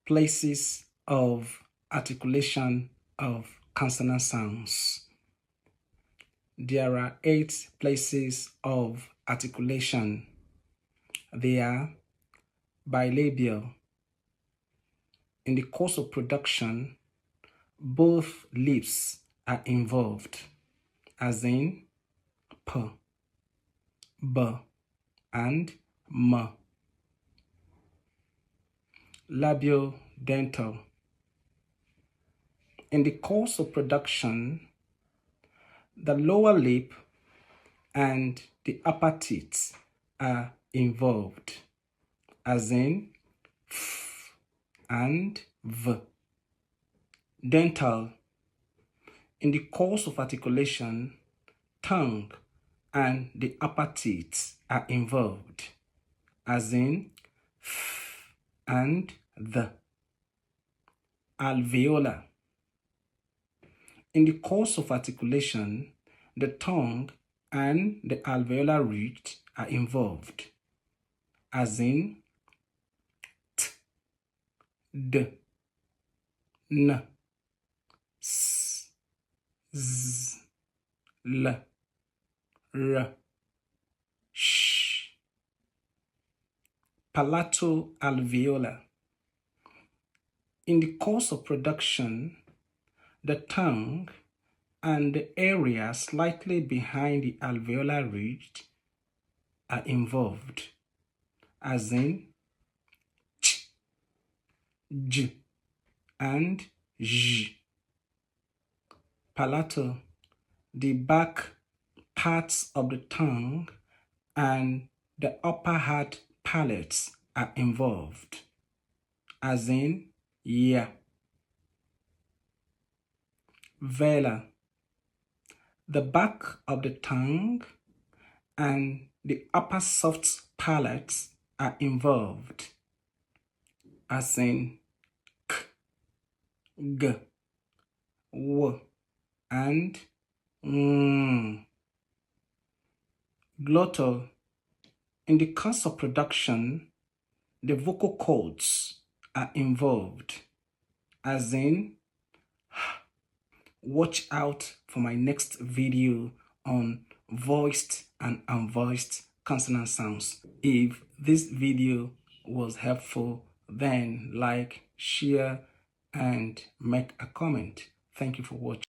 places of articulation of consonant sounds. There are 8 places of articulation. They are bilabial. In the course of production, both lips are involved, as in P, B, and M. Labiodental. In the course of production, the lower lip and the upper teeth are involved, as in F and V. Dental. In the course of articulation, tongue and the upper teeth are involved, as in F and the. Alveolar. In the course of articulation, the tongue and the alveolar ridge are involved, as in T, D, N, S, Z, L, R, Sh. Palato-alveolar. In the course of production, the tongue and the area slightly behind the alveolar ridge are involved, as in Ch, J, and J. Palatal. The back parts of the tongue and the upper hard palates are involved, as in yeah. Velar. The back of the tongue and the upper soft palates are involved, as in K, G, W, and Ng. Glottal. In the course of production, the vocal cords are involved, as in Watch out for my next video on voiced and unvoiced consonant sounds. If this video was helpful, then like, share, and make a comment. Thank you for watching.